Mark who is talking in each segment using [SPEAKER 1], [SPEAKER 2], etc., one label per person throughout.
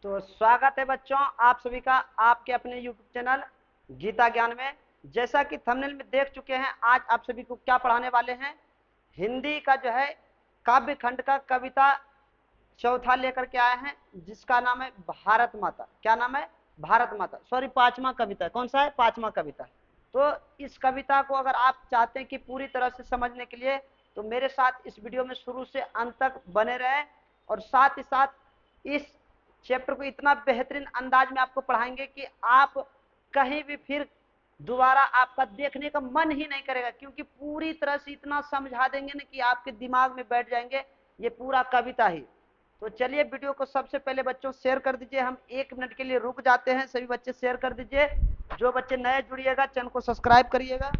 [SPEAKER 1] तो स्वागत है बच्चों आप सभी का आपके अपने YouTube चैनल गीता ज्ञान में। जैसा कि थंबनेल में देख चुके हैं, आज आप सभी को क्या पढ़ाने वाले हैं। हिंदी का जो है काव्य खंड का कविता चौथा लेकर के आए हैं, जिसका नाम है भारत माता। क्या नाम है? भारत माता। सॉरी, पांचवा कविता। कौन सा है? पांचवा कविता। तो इस कविता को अगर आप चाहते हैं कि पूरी तरह से समझने के लिए, तो मेरे साथ इस वीडियो में शुरू से अंत तक बने रहें। और साथ ही साथ इस चैप्टर को इतना बेहतरीन अंदाज में आपको पढ़ाएंगे कि आप कहीं भी फिर दोबारा आपका देखने का मन ही नहीं करेगा, क्योंकि पूरी तरह से इतना समझा देंगे ना कि आपके दिमाग में बैठ जाएंगे ये पूरा कविता ही। तो चलिए वीडियो को सबसे पहले बच्चों शेयर कर दीजिए। हम 1 मिनट के लिए रुक जाते हैं, सभी बच्चे शेयर कर दीजिए। जो बच्चे नए जुड़िएगा चैनल को सब्सक्राइब करिएगा।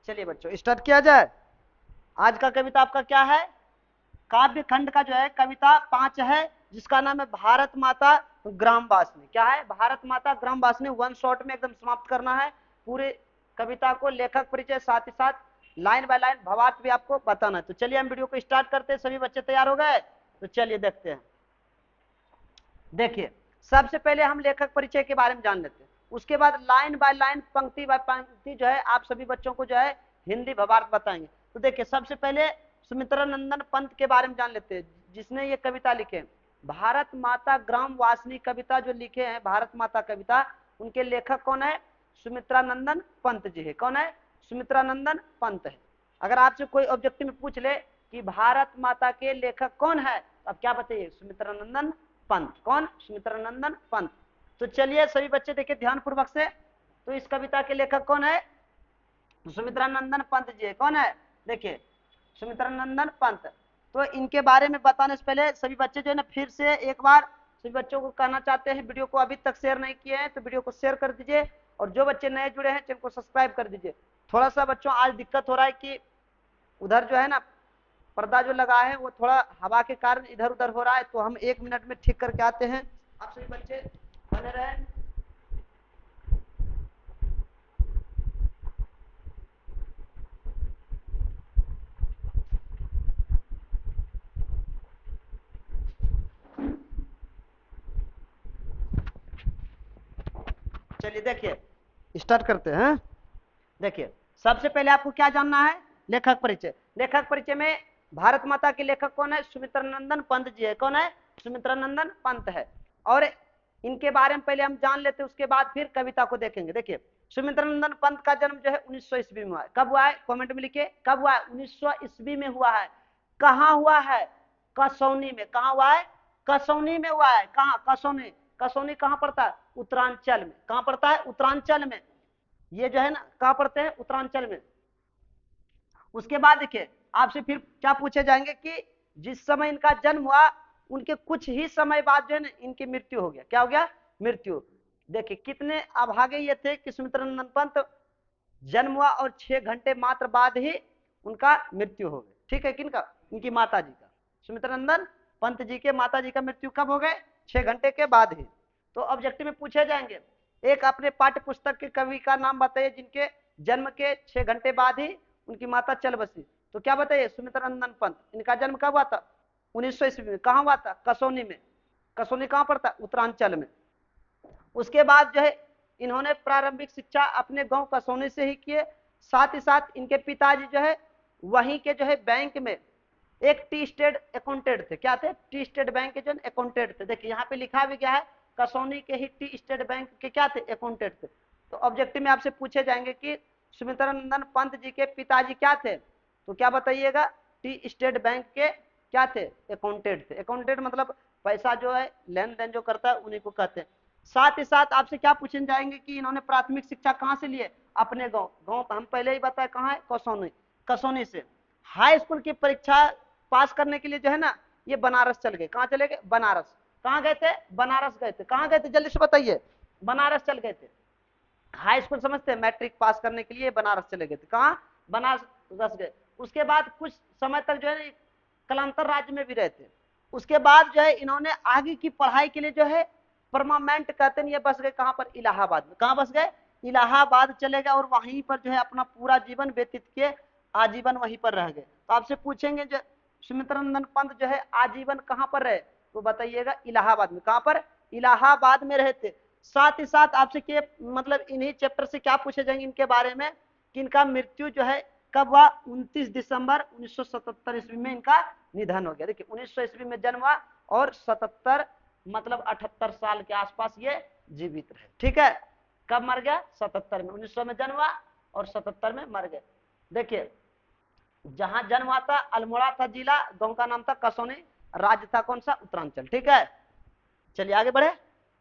[SPEAKER 1] चलिए बच्चों स्टार्ट किया जाए। आज का कविता आपका क्या है? काव्य खंड का जो है कविता 5 है, जिसका नाम है भारत माता ग्रामवासिनी। क्या है? भारत माता ग्रामवासिनी। वन शॉट में एकदम समाप्त करना है पूरे कविता को। लेखक परिचय, साथ ही साथ लाइन बाय लाइन भावार्थ भी आपको बताना है। तो चलिए हम वीडियो को स्टार्ट करते हैं। सभी बच्चे तैयार हो गए? तो चलिए देखते हैं। देखिए, सबसे पहले हम लेखक परिचय के बारे में जान लेते हैं, उसके बाद लाइन बाय लाइन, पंक्ति बाय पंक्ति जो है आप सभी बच्चों को जो है हिंदी भावार्थ बताएंगे। तो देखिए, सबसे पहले सुमित्रा नंदन पंत के बारे में जान लेते हैं, जिसने ये कविता लिखे। भारत माता ग्राम वासनी कविता जो लिखे हैं, भारत माता कविता, उनके लेखक कौन है? सुमित्रा नंदन पंत जी है। कौन है? सुमित्रा नंदन पंत है। अगर आपसे कोई ऑब्जेक्टिव में पूछ ले कि भारत माता के लेखक कौन है, तो आप क्या बताइए? सुमित्रा नंदन पंत। कौन? सुमित्रा नंदन पंत। तो चलिए सभी बच्चे देखिए ध्यान पूर्वक से। तो इस कविता के लेखक कौन है? सुमित्रा नंदन पंत जी है। कौन है? देखिए, सुमित्रा नंदन पंत। तो इनके बारे में बताने से पहले सभी बच्चे जो है ना, फिर से एक बार सभी बच्चों को कहना चाहते हैं, वीडियो को अभी तक शेयर नहीं किए हैं तो वीडियो को शेयर कर दीजिए। और जो बच्चे नए जुड़े हैं चैनल को सब्सक्राइब कर दीजिए। थोड़ा सा बच्चों आज दिक्कत हो रहा है कि उधर जो है ना पर्दा जो लगा है वो थोड़ा हवा के कारण इधर उधर हो रहा है, तो हम 1 मिनट में ठीक करके आते हैं। आप सभी बच्चे बने रहें। चलिए देखिए स्टार्ट करते हैं। देखिए, सबसे पहले आपको क्या जानना है? लेखक परिचय। लेखक परिचय में भारत माता के लेखक कौन है? सुमित्रा नंदन पंत जी है। कौन है? सुमित्रा नंदन पंत है। और इनके बारे में पहले हम जान लेते हैं, उसके बाद फिर कविता को देखेंगे। देखिए, सुमित्रा नंदन पंत का जन्म जो है 1900 ईस्वी में हुआ है। कब हुआ है? कमेंट में लिखिए कब हुआ है। 1900 ईस्वी में हुआ है। कहाँ हुआ है? कसौनी में। कहाँ हुआ है? कसौनी में हुआ है। कहाँ? कसौनी। कसौनी कहाँ पड़ता है? उत्तरांचल में। कहाँ पड़ता है? उत्तरांचल में। ये जो है ना कहाँ पड़ते हैं? उत्तरांचल में। उसके बाद देखिए, आपसे फिर क्या पूछे जाएंगे कि जिस समय इनका जन्म हुआ उनके कुछ ही समय बाद जो है ना इनकी मृत्यु हो गया। क्या हो गया? मृत्यु। देखिए कितने अभागे ये थे कि सुमित्रा नंदन पंत जन्म हुआ और 6 घंटे मात्र बाद ही उनका मृत्यु हो गया। ठीक है, किनका? इनकी माता जी का। सुमित्रा नंदन पंत जी के माता जी का मृत्यु कब हो गए? 6 घंटे के बाद ही। तो ऑब्जेक्टिव में पूछे जाएंगे, एक अपने पाठ्य पुस्तक के कवि का नाम बताइए जिनके जन्म के 6 घंटे बाद ही उनकी माता चल बसी। तो क्या बताइए? सुमित्रा नंदन पंत। इनका जन्म कब हुआ था? 1900 ईस्वी में। कहाँ हुआ था? कसौनी में। कसौनी कहाँ पड़ता है? उत्तरांचल में। उसके बाद जो है इन्होंने प्रारंभिक शिक्षा अपने गांव कसौनी से ही किए। साथ ही साथ इनके पिताजी जो है वहीं के जो है बैंक में एक टी स्टेट अकाउंटेंट थे। क्या थे? टी स्टेट बैंक के जो अकाउंटेंट थे। देखिए यहाँ पे लिखा भी गया है, कसौनी के ही टी स्टेट बैंक के क्या थे? अकाउंटेंट थे। तो ऑब्जेक्टिव में आपसे पूछे जाएंगे कि सुमित्रा नंदन पंत जी के पिताजी क्या थे, तो क्या बताइएगा? टी स्टेट बैंक के क्या थे? अकाउंटेंट थे। अकाउंटेंट मतलब पैसा जो है लेन देन जो करता है उन्हीं को कहते हैं। साथ ही साथ आपसे क्या पूछे जाएंगे कि इन्होंने प्राथमिक शिक्षा कहाँ से लिए? अपने गांव। गांव हम पहले ही बताए कहाँ है? कसौनी। कसौनी से हाई स्कूल की परीक्षा पास करने के लिए जो है ना ये बनारस चल गए। कहाँ चले गए? बनारस। कहाँ गए थे? बनारस गए थे। कहाँ गए थे? जल्दी से बताइए। बनारस चल गए थे। हाई स्कूल समझते हैं, मैट्रिक पास करने के लिए बनारस चले गए थे। कहाँ? बनारस गए। उसके बाद कुछ समय तक जो है ना कलांतर राज्य में भी रहते। उसके बाद जो है इन्होंने आगे की पढ़ाई के लिए जो है परमानेंट कहते हैं, ये बस गए कहां पर, इलाहाबाद में। कहां बस गए, इलाहाबाद चले गए और वहीं पर जो है अपना पूरा जीवन व्यतीत किए, आजीवन वहीं पर रह गए। तो आपसे पूछेंगे जो सुमित्रानंदन पंत जो है आजीवन कहां पर रहे, तो बताइएगा इलाहाबाद में। कहां पर, इलाहाबाद में रहे थे। साथ ही साथ आपसे के मतलब इन्हीं चैप्टर से क्या पूछे जाएंगे इनके बारे में, कि इनका मृत्यु जो है कब हुआ, 29 दिसंबर 1977 ईस्वी में इनका निधन हो गया। देखिए 1900 ईस्वी में जन्म हुआ और 77 मतलब 78 साल के आसपास ये जीवित रहे। ठीक है, कब मर गया, 77 में, 1900 में जन्म हुआ और 77 में मर गए। देखिए जहां जन्म हुआ था अल्मोड़ा था जिला, गांव का नाम था कसौनी, राज्य था कौन सा, उत्तरांचल। ठीक है, चलिए आगे बढ़े।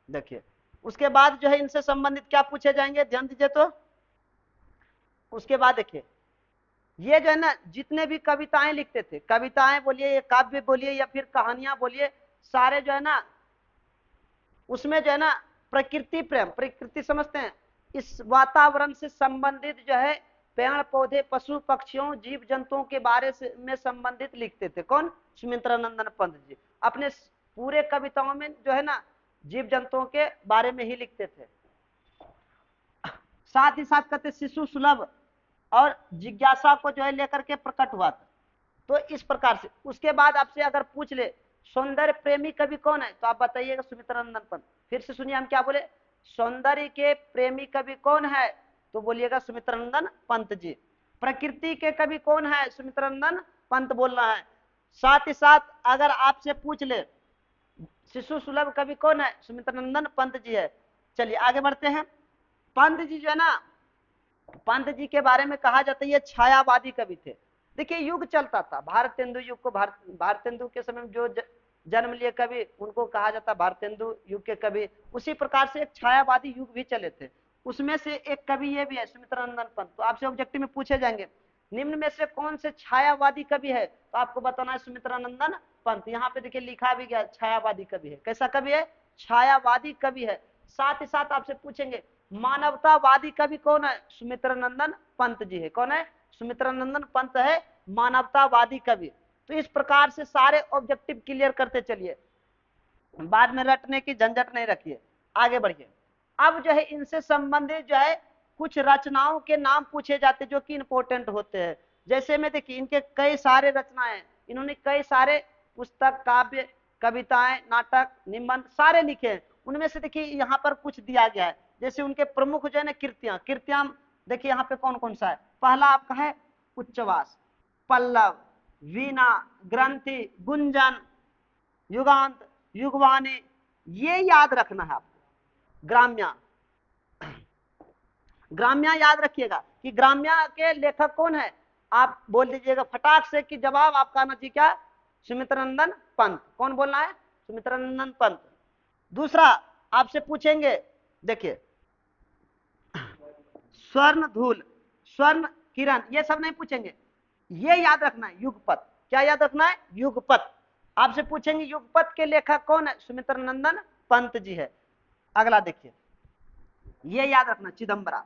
[SPEAKER 1] देखिए उसके बाद जो है इनसे संबंधित क्या पूछे जाएंगे, ध्यान दीजिए। तो उसके बाद देखिए ये जो है ना जितने भी कविताएं लिखते थे, कविताएं बोलिए या काव्य बोलिए या फिर कहानियां बोलिए, सारे जो है ना उसमें जो है ना प्रकृति प्रेम, प्रकृति समझते हैं, इस वातावरण से संबंधित जो है पेड़ पौधे पशु पक्षियों जीव जंतुओं के बारे से में संबंधित लिखते थे। कौन, सुमित्रानंदन पंत जी। अपने पूरे कविताओं में जो है ना जीव जंतुओं के बारे में ही लिखते थे। साथ ही साथ कहते शिशु सुलभ और जिज्ञासा को जो है लेकर के प्रकट हुआ था। तो इस प्रकार से उसके बाद आपसे अगर पूछ ले सौंदर्य प्रेमी कवि कौन है, तो आप बताइएगा सुमित्रानंदन पंत। फिर से सुनिए हम क्या बोले, सौंदर्य के प्रेमी कवि कौन है, तो बोलिएगा सुमित्रानंदन पंत जी। प्रकृति के कवि कौन है, सुमित्रानंदन पंत बोल रहा है। साथ ही साथ अगर आपसे पूछ ले शिशु सुलभ कवि कौन है, सुमित्रानंदन पंत जी है। चलिए आगे बढ़ते हैं। पंत जी जो है ना, पंत जी के बारे में कहा जाता है ये छायावादी कवि थे। देखिए युग चलता था भारतेंदु युग को, भारतेंदु के समय में जो जन्म लिए कवि उनको कहा जाता भारतेंदु युग के कवि। उसी प्रकार से एक छायावादी युग भी चले थे, उसमें से एक कवि ये भी है सुमित्रानंदन पंत। तो आपसे ऑब्जेक्टिव में पूछे जाएंगे निम्न में से कौन से छायावादी कवि है, तो आपको बताना है सुमित्रानंदन पंत। यहाँ पे देखिए लिखा भी गया छायावादी कवि है। कैसा कवि है, छायावादी कवि है। साथ ही साथ आपसे पूछेंगे मानवतावादी कवि कौन है, सुमित्रानंदन पंत जी है। कौन है, सुमित्रानंदन पंत है मानवतावादी कवि। तो इस प्रकार से सारे ऑब्जेक्टिव क्लियर करते चलिए, बाद में रटने की झंझट नहीं रखिए, आगे बढ़िए। अब जो है इनसे संबंधित जो है कुछ रचनाओं के नाम पूछे जाते जो कि इंपॉर्टेंट होते हैं। जैसे में देखिए इनके कई सारे रचनाएं, इन्होंने कई सारे पुस्तक काव्य कविताएं नाटक निबंध सारे लिखे हैं। उनमें से देखिए यहाँ पर कुछ दिया गया है, जैसे उनके प्रमुख जो है ना कृतियां, कृतियां देखिए यहाँ पे कौन कौन सा है। पहला आपका है उच्चवास, पल्लव, वीणा, ग्रंथि, गुंजन, युगांत, युगवाणी, ये याद रखना है आपको। ग्राम्या, ग्राम्या याद रखिएगा कि ग्राम्या के लेखक कौन है, आप बोल दीजिएगा फटाक से कि जवाब आपका आना चाहिए क्या, सुमित्रानंदन पंत। कौन बोलना है, सुमित्रानंदन पंत। दूसरा आपसे पूछेंगे देखिए स्वर्ण धूल, स्वर्ण किरण, ये सब नहीं पूछेंगे, ये याद रखना है युगपत। क्या याद रखना है, युगपत। आपसे पूछेंगे युगपत के लेखक कौन है, सुमित्रानंदन पंत जी है। अगला देखिए ये याद रखना चिदम्बरा,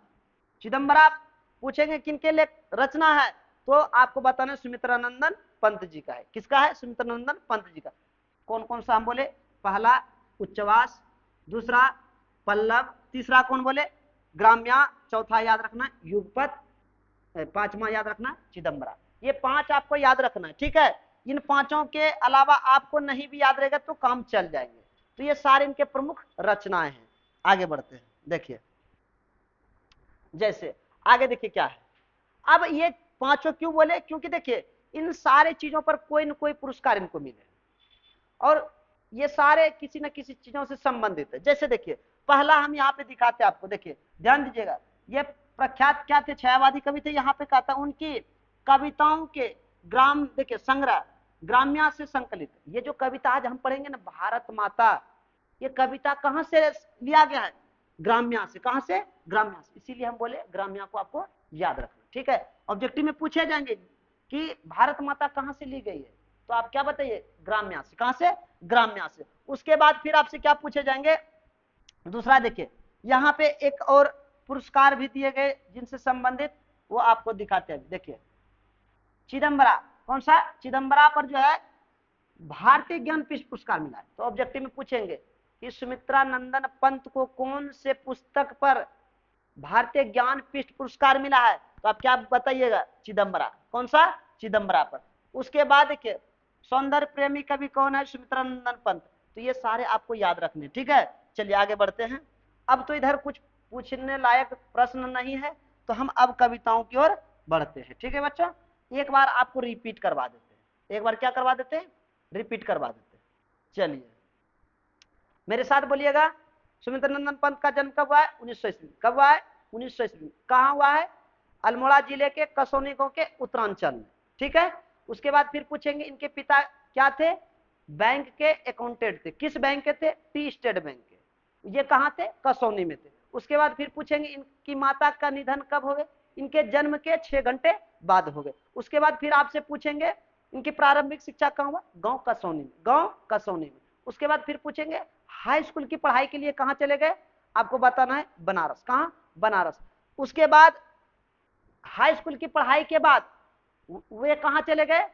[SPEAKER 1] चिदम्बरा पूछेंगे किनके लेख रचना है, तो आपको बताना सुमित्रानंदन पंत जी का है। किसका है, सुमित्रानंदन पंत जी का। कौन कौन सा हम बोले, पहला उच्चवास, दूसरा पल्लव, तीसरा कौन बोले ग्राम्या, चौथा याद रखना युगपत, पांचवा याद रखना चिदम्बरा। ये पांच आपको याद रखना है, ठीक है। इन पांचों के अलावा आपको नहीं भी याद रहेगा तो काम चल जाएंगे। तो ये सारे इनके प्रमुख रचनाएं हैं। आगे बढ़ते हैं, देखिए जैसे आगे देखिए क्या है। अब ये पांचों क्यों बोले, क्योंकि देखिए इन सारे चीजों पर कोई न कोई पुरस्कार इनको मिले और ये सारे किसी न किसी चीजों से संबंधित है। जैसे देखिए पहला हम यहाँ पे दिखाते हैं आपको, देखिए ध्यान दीजिएगा। ये प्रख्यात क्या थे, छायावादी कवि थे। यहाँ पे कहा था उनकी कविताओं के ग्राम देखिए संग्रह ग्राम्या से संकलित। ये जो कविता आज हम पढ़ेंगे ना भारत माता, ये कविता कहाँ से लिया गया है, ग्राम्या से। कहाँ से, ग्राम्या से। इसीलिए हम बोले ग्राम्या को आपको याद रखना, ठीक है। ऑब्जेक्टिव में पूछे जाएंगे कि भारत माता कहाँ से ली गई है, तो आप क्या बताइए, ग्राम्या से। कहाँ से, ग्राम्या से। उसके बाद फिर आपसे क्या पूछे जाएंगे, दूसरा देखिए यहाँ पे एक और पुरस्कार भी दिए गए जिनसे संबंधित, वो आपको दिखाते हैं। देखिए चिदम्बरा, कौन सा, चिदम्बरा पर जो है भारतीय ज्ञानपीठ पुरस्कार मिला है। तो ऑब्जेक्टिव में पूछेंगे कि सुमित्रा नंदन पंत को कौन से पुस्तक पर भारतीय ज्ञानपीठ पुरस्कार मिला है, तो आप क्या बताइएगा, चिदम्बरा। कौन सा, चिदम्बरा पर। उसके बाद देखिए सौंदर्य प्रेमी कवि कौन है, सुमित्रा नंदन पंत। तो ये सारे आपको याद रखने, ठीक है। चलिए आगे बढ़ते हैं। अब तो इधर कुछ पूछने लायक प्रश्न नहीं है, तो हम अब कविताओं की ओर बढ़ते हैं, ठीक है बच्चों। एक बार आपको रिपीट करवा देते हैं, एक बार क्या करवा देते हैं, रिपीट करवा देते हैं। चलिए मेरे साथ बोलिएगा, सुमित्रा नंदन पंत का जन्म कब हुआ है, 1900 ईस्वी। कब हुआ है, 1900 ईस्वी। कहाँ हुआ है, अल्मोड़ा जिले के कसौनी गांव के उत्तरांचल में, ठीक है। उसके बाद फिर पूछेंगे इनके पिता क्या थे, बैंक के अकाउंटेंट थे। किस बैंक के थे, टी स्टेट बैंक के। ये कहाँ थे, कसौनी में थे। उसके बाद फिर पूछेंगे इनकी माता का निधन कब हो गए, इनके जन्म के 6 घंटे बाद हो गए। उसके बाद फिर आपसे पूछेंगे इनकी प्रारंभिक शिक्षा कहाँ हुआ, गांव कसौनी में, गांव कसौनी में। उसके बाद फिर पूछेंगे हाई स्कूल की पढ़ाई के लिए कहाँ चले गए, आपको बताना है बनारस। कहाँ, बनारस। उसके बाद हाई स्कूल की पढ़ाई के बाद वे कहाँ चले गए,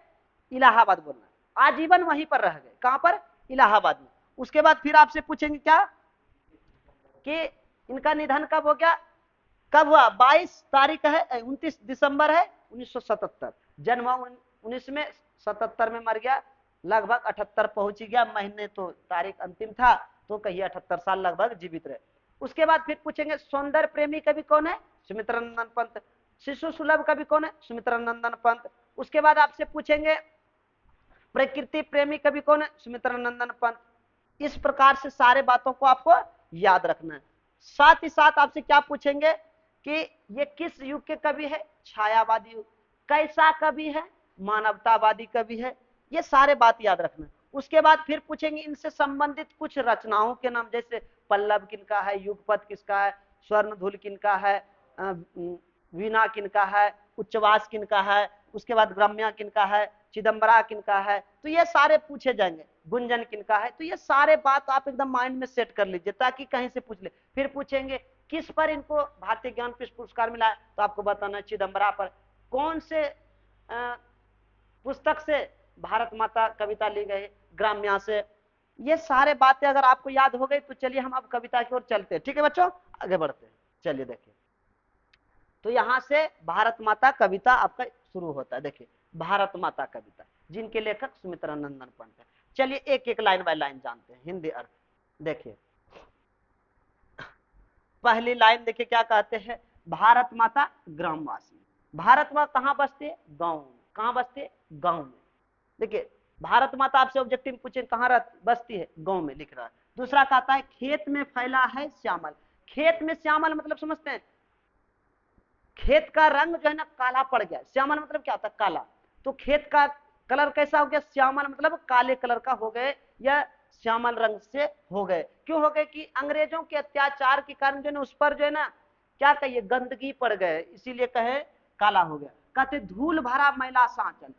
[SPEAKER 1] इलाहाबाद। बोलना, आजीवन वहीं पर रह गए। कहाँ पर, इलाहाबाद में। उसके बाद फिर आपसे पूछेंगे क्या कि इनका निधन कब हो गया, कब हुआ, 22 तारीख है, 29 दिसंबर है 1977। जन्म 19 में, 77 में मर गया, लगभग 78 पहुंच गया। महीने तो तारीख अंतिम था, तो कहिए 78 साल लगभग जीवित रहे। उसके बाद फिर पूछेंगे सौंदर्य प्रेमी कवि कौन है, सुमित्रा नंदन पंत। शिशु सुलभ कवि कौन है, सुमित्रा नंदन पंत। उसके बाद आपसे पूछेंगे प्रकृति प्रेमी कवि कौन है, सुमित्रा नंदन पंत। इस प्रकार से सारे बातों को आपको याद रखना है। साथ ही साथ आपसे क्या पूछेंगे कि ये किस युग के कवि है, छायावादी युग। कैसा कवि है, मानवतावादी कवि है। ये सारे बात याद रखना। उसके बाद फिर पूछेंगे इनसे संबंधित कुछ रचनाओं के नाम, जैसे पल्लव किनका है, युगपत किसका है, स्वर्णधूल किनका है, वीणा किनका है, उच्चवास किनका है, उसके बाद ग्राम्या किनका है, चिदम्बरा किनका है। तो ये सारे पूछे जाएंगे, गुंजन किनका है। तो ये सारे बात आप एकदम माइंड में सेट कर लीजिए, ताकि कहीं से पूछ ले। फिर पूछेंगे किस पर इनको भारतीय ज्ञानपीठ पुरस्कार मिला है, तो आपको बताना है चिदम्बरा पर। कौन से पुस्तक से भारत माता कविता ली गई, ग्राम्या से। ये सारे बातें अगर आपको याद हो गई, तो चलिए हम अब कविता की ओर चलते हैं, ठीक है बच्चों, आगे बढ़ते हैं। चलिए देखिए, तो यहां से भारत माता कविता आपका शुरू होता है। देखिए भारत माता कविता, जिनके लेखक सुमित्रा नंदन पंत है। चलिए एक एक लाइन बाय लाइन जानते हैं हिंदी अर्थ। देखिए पहली लाइन देखिए क्या कहते हैं, भारत माता ग्रामवासी। भारत माँ कहाँ बसते है, गांव में। कहाँ बसते है, गांव में। देखिए भारत माता आपसे ऑब्जेक्टिव पूछे कहाँ बसती है, गांव में, लिख रहा है। दूसरा कहता है खेत में फैला है श्यामल। खेत में श्यामल मतलब समझते हैं, खेत का रंग जो है ना काला पड़ गया। श्यामल मतलब क्या होता है, काला। तो खेत का कलर कैसा हो गया, श्यामल मतलब काले कलर का हो गए, या श्यामल रंग से हो गए। क्यों हो गए कि अंग्रेजों के अत्याचार के कारण जो है ना उस पर जो है ना क्या कहिए गंदगी पड़ गए, इसीलिए कहे काला हो गया। कहते धूल भरा मैला सांचल।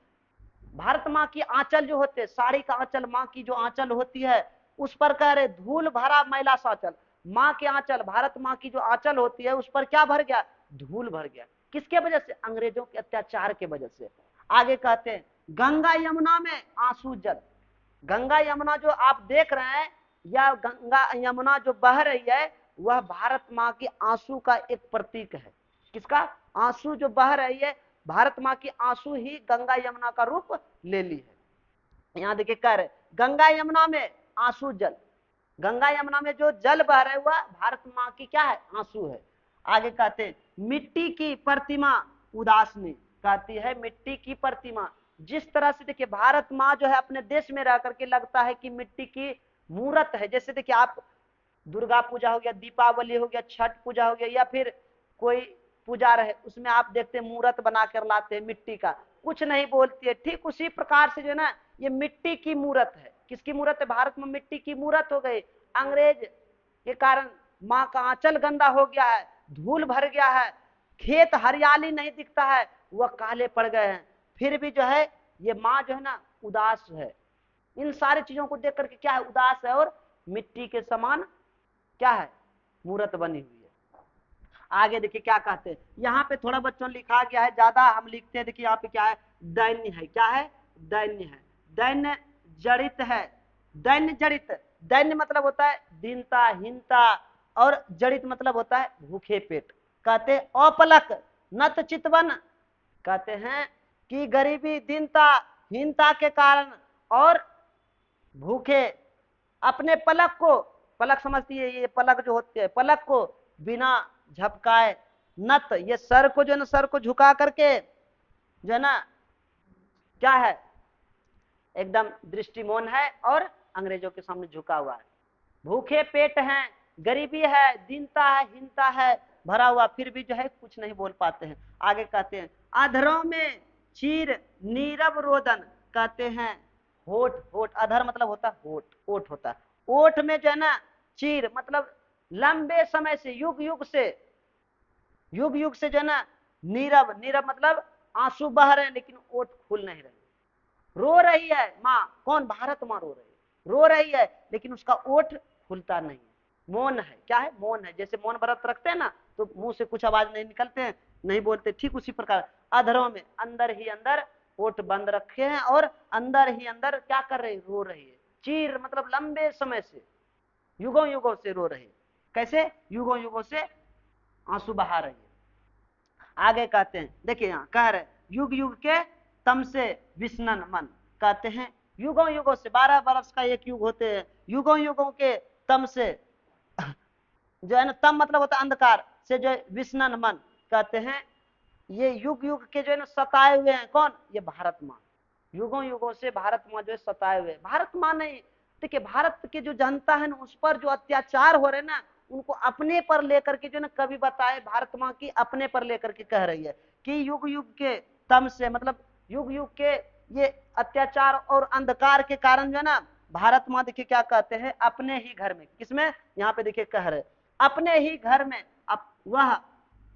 [SPEAKER 1] भारत माँ की आंचल जो होते, साड़ी का आंचल, माँ की जो आंचल होती है, उस पर कह रहे धूल भरा मैला सांचल। माँ के आंचल, भारत माँ की जो आंचल होती है, उस पर क्या भर गया, धूल भर गया। किसके वजह से, अंग्रेजों के अत्याचार के वजह से। आगे कहते हैं गंगा यमुना में आंसू जल। गंगा यमुना जो आप देख रहे हैं, या गंगा यमुना जो बह रही है, वह भारत माँ की आंसू का एक प्रतीक है। किसका, आंसू जो बह रही है, भारत माँ की आंसू ही गंगा यमुना का रूप ले ली है। यहाँ देखिए कह रहे गंगा यमुना में आंसू जल। गंगा यमुना में जो जल बह रहा हुआ भारत माँ की क्या है, आंसू है। आगे कहते मिट्टी की प्रतिमा उदासनी। कहती है मिट्टी की प्रतिमा, जिस तरह से देखिए भारत माँ जो है अपने देश में रह करके लगता है कि मिट्टी की मूर्त है। जैसे देखिए आप दुर्गा पूजा हो गया, दीपावली हो गया, छठ पूजा हो गया, या फिर कोई पूजा रहे, उसमें आप देखते हैं मूर्त बना कर लाते हैं मिट्टी का, कुछ नहीं बोलती है। ठीक उसी प्रकार से जो है ना ये मिट्टी की मूर्त है। किसकी मूर्त है, भारत में मिट्टी की मूर्त हो गई। अंग्रेज के कारण माँ का आंचल गंदा हो गया है, धूल भर गया है, खेत हरियाली नहीं दिखता है, वह काले पड़ गए हैं। फिर भी जो है ये माँ जो है ना उदास है, इन सारी चीजों को देख करके क्या है, उदास है, और मिट्टी के समान क्या है, मूर्त बनी हुई है। आगे देखिए क्या कहते हैं, यहाँ पे थोड़ा बच्चों लिखा गया है, ज्यादा हम लिखते हैं। देखिए यहाँ पे क्या है, दैन्य है। क्या है, दैन्य है। दैन्य जड़ित है। दैन्य जड़ित, दैन्य मतलब होता है दीनता, हीनता, और जड़ित मतलब होता है भूखे पेट। कहते अपलक नत चितवन, कहते हैं कि गरीबी, दीनता, हीनता के कारण और भूखे अपने पलक को, पलक समझती है, ये पलक जो होती है, पलक को बिना झपकाए, नत ये सर को जो है ना, सर को झुका करके जो है ना क्या है, एकदम दृष्टिमौन है और अंग्रेजों के सामने झुका हुआ है। भूखे पेट हैं, गरीबी है, दीनता है, हीनता है भरा हुआ, फिर भी जो है कुछ नहीं बोल पाते हैं। आगे कहते हैं अधरों में चीर नीरव रोदन, कहते हैं होठ, होठ अधर मतलब होता है होठ, ओठ होता है, ओठ में जो है ना चीर मतलब लंबे समय से, युग युग से, युग युग से जो है ना नीरव, नीरव मतलब आंसू बह रहे हैं लेकिन ओठ खुल नहीं रहे, रो रही है माँ, कौन, भारत माँ रो रही है, रो रही है लेकिन उसका ओठ खुलता नहीं है, मौन है। क्या है, मौन है। जैसे मौन व्रत रखते हैं ना तो मुंह से कुछ आवाज नहीं निकलते हैं, नहीं बोलते, ठीक उसी प्रकार अधरों में अंदर ही अंदर ओठ बंद रखे हैं और अंदर ही अंदर क्या कर रही, रो रही है। चीर मतलब लंबे समय से, युगों युगों से रो रही है। कैसे, युगों युगों से आंसू बहा रही है। आगे कहते हैं, देखिए यहाँ कह रहे युग युग के तम से विस्नन मन, कहते हैं युगों युगों से, 12 वर्ष का एक युग होते हैं, युगों युगों के तम से जो है ना, तम मतलब होता है अंधकार से, जो है विस्नन मन, कहते हैं ये युग युग के जो है ना सताए हुए हैं, कौन, ये भारत माँ, युगों युगों से भारत माँ जो है सताए हुए, भारत माँ नहीं, देखिए भारत की जो जनता है ना उस पर जो अत्याचार हो रहे हैं ना, उनको अपने पर लेकर के जो ना कभी बताए, भारत माँ की अपने पर लेकर के कह रही है कि युग युग के तम से, मतलब युग युग के ये अत्याचार और अंधकार के कारण जो है ना भारत माँ देखिए क्या कहते हैं, अपने ही घर में, किसमें, यहाँ पे देखिए कह रहे अपने ही घर में, वह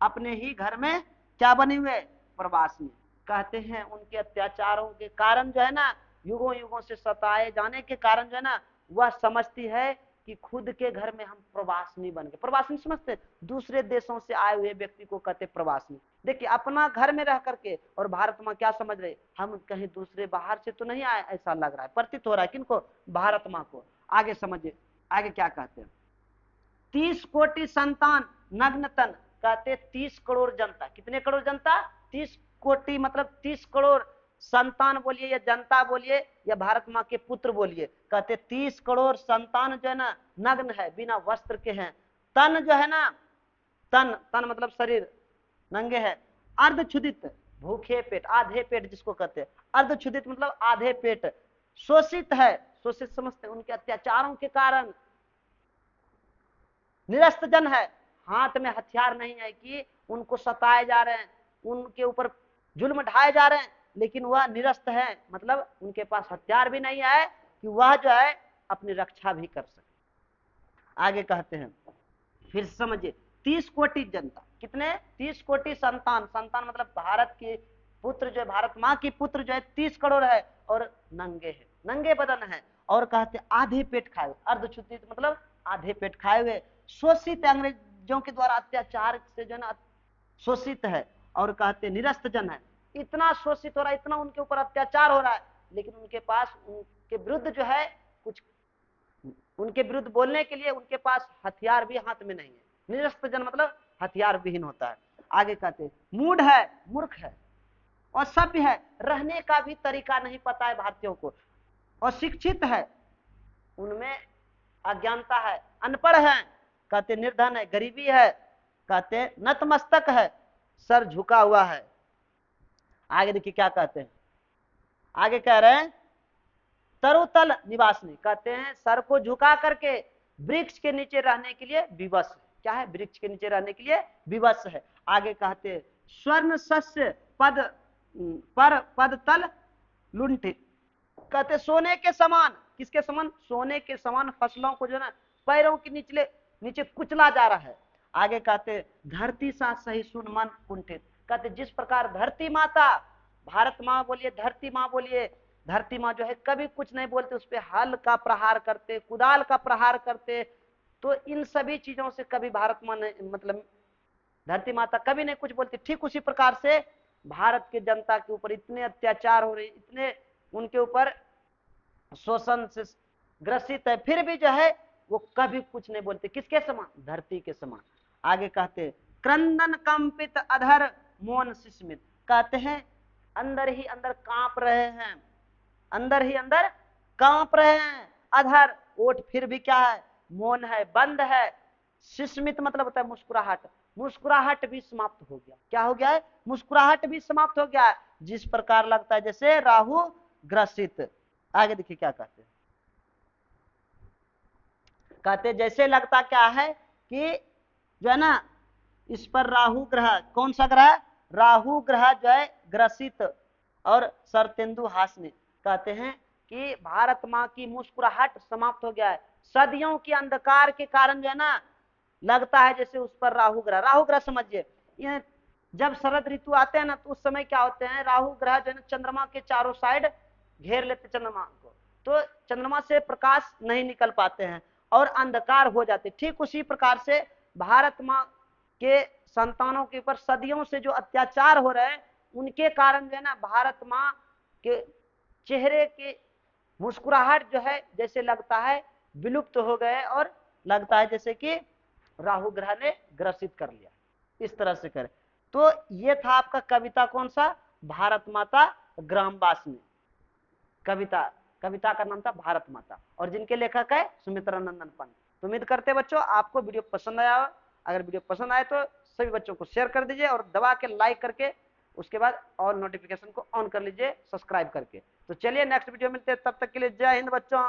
[SPEAKER 1] अपने ही घर में क्या बने हुए, प्रवास में, कहते हैं उनके अत्याचारों के कारण जो है ना, युगों युगों से सताए जाने के कारण जो है ना, वह समझती है कि खुद के घर में हम प्रवासी बन गए। प्रवासी समझते, दूसरे देशों से आए हुए व्यक्ति को कहते प्रवासी। देखिए अपना घर में रह करके, और भारत माँ क्या समझ रहे, हम कहीं दूसरे बाहर से तो नहीं आए, ऐसा लग रहा है, प्रतीत हो रहा है किनको, भारत माँ को। आगे समझिए, आगे क्या कहते हैं, 30 कोटि संतान नग्न तन, कहते 30 करोड़ जनता, कितने करोड़ जनता, 30 कोटि मतलब 30 करोड़ संतान बोलिए या जनता बोलिए या भारत माँ के पुत्र बोलिए, कहते 30 करोड़ संतान जो है ना नग्न है, बिना वस्त्र के हैं, तन जो है ना, तन, तन मतलब शरीर, नंगे है, अर्धक्षुदित भूखे पेट, आधे पेट जिसको कहते हैं, अर्धक्षुदित मतलब आधे पेट, शोषित है, शोषित समझते हैं उनके अत्याचारों के कारण, निरस्त जन है, हाथ में हथियार नहीं है कि उनको सताए जा रहे हैं, उनके ऊपर जुल्म ढाए जा रहे हैं, लेकिन वह निरस्त है, मतलब उनके पास हथियार भी नहीं है कि वह जो है अपनी रक्षा भी कर सके। आगे कहते हैं, फिर समझिए 30 कोटि जनता, कितने, 30 कोटि संतान, संतान मतलब भारत के पुत्र जो है, भारत माँ की पुत्र जो है 30 करोड़ है और नंगे है, नंगे बदन है, और कहते आधे पेट खाए, अर्धक्षुदित मतलब आधे पेट खाए हुए, शोषित, अंग्रेजों के द्वारा अत्याचार से जो है शोषित है, और कहते निरस्त जन है, इतना शोषित हो रहा है, इतना उनके ऊपर अत्याचार हो रहा है, लेकिन उनके पास उनके विरुद्ध जो है कुछ, उनके विरुद्ध बोलने के लिए उनके पास हथियार भी हाथ में नहीं है, निरस्त जन मतलब हथियार विहीन होता है। आगे कहते मूढ़ है, मूर्ख है, और सभ्य है, रहने का भी तरीका नहीं पता है भारतीयों को, और शिक्षित है, उनमें अज्ञानता है, अनपढ़ है, कहते निर्धन है, गरीबी है, कहते नतमस्तक है, सर झुका हुआ है। आगे देखिए क्या कहते हैं, आगे कह रहे हैं तरुतल निवासनी, कहते हैं सर को झुका करके वृक्ष के नीचे रहने के लिए विवश है। क्या है, वृक्ष के नीचे रहने के लिए विवश है। आगे कहते हैं स्वर्ण शस्य पद पर पद तल लुंठित, कहते सोने के समान, किसके समान, सोने के समान फसलों को जो ना पैरों के निचले नीचे कुचला जा रहा है। आगे कहते धरती सा सही सुन मन कुंठित, कहते जिस प्रकार धरती माता, भारत माँ बोलिए, धरती माँ बोलिए, धरती माँ जो है कभी कुछ नहीं बोलते, उस पर हल का प्रहार करते, कुदाल का प्रहार करते, तो इन सभी चीजों से कभी भारत माँ ने, मतलब धरती माता कभी नहीं कुछ बोलती। ठीक उसी प्रकार से भारत के जनता के ऊपर इतने अत्याचार हो रहे, इतने उनके ऊपर शोषण से ग्रसित है, फिर भी जो है वो कभी कुछ नहीं बोलते। किसके समान? धरती के समान। आगे कहते क्रंदन कंपित अधर मौन सुस्मित, कहते हैं अंदर ही अंदर कांप रहे हैं, अंदर ही अंदर कांप रहे हैं, अधर ओठ फिर भी क्या है? मौन है, बंद है। सुस्मित मतलब होता है मुस्कुराहट, मुस्कुराहट भी समाप्त हो गया। क्या हो गया है? मुस्कुराहट भी समाप्त हो गया है। जिस प्रकार लगता है जैसे राहु ग्रसित। आगे देखिए क्या कहते हैं, कहते जैसे लगता क्या है कि जो है ना इस पर राहु ग्रह, कौन सा ग्रह? राहु ग्रह जो है ग्रसित और शरतेंदु हासनी, कहते हैं कि भारत माँ की मुस्कुराहट समाप्त हो गया है। सदियों के अंधकार के कारण जो है ना लगता है जैसे उस पर राहु ग्रह, राहु ग्रह समझिए, ये जब शरद ऋतु आते हैं ना तो उस समय क्या होते हैं, राहु ग्रह जो है ना चंद्रमा के चारों साइड घेर लेते चंद्रमा को, तो चंद्रमा से प्रकाश नहीं निकल पाते हैं और अंधकार हो जाते। ठीक उसी प्रकार से भारत माँ के संतानों के ऊपर सदियों से जो अत्याचार हो रहे हैं उनके कारण जो है ना भारत माँ के चेहरे की मुस्कुराहट जो है जैसे लगता है विलुप्त हो गए और लगता है जैसे कि राहु ग्रह ने ग्रसित कर लिया। इस तरह से करें तो ये था आपका कविता कौन सा? भारत माता ग्रामवासिनी। कविता, कविता का नाम था भारत माता और जिनके लेखक है सुमित्रा नंदन पंत। तो उम्मीद करते हैं बच्चों आपको वीडियो पसंद आया। अगर वीडियो पसंद आए तो सभी बच्चों को शेयर कर दीजिए और दबा के लाइक करके उसके बाद और नोटिफिकेशन को ऑन कर लीजिए सब्सक्राइब करके। तो चलिए नेक्स्ट वीडियो मिलते हैं, तब तक के लिए जय हिंद बच्चों।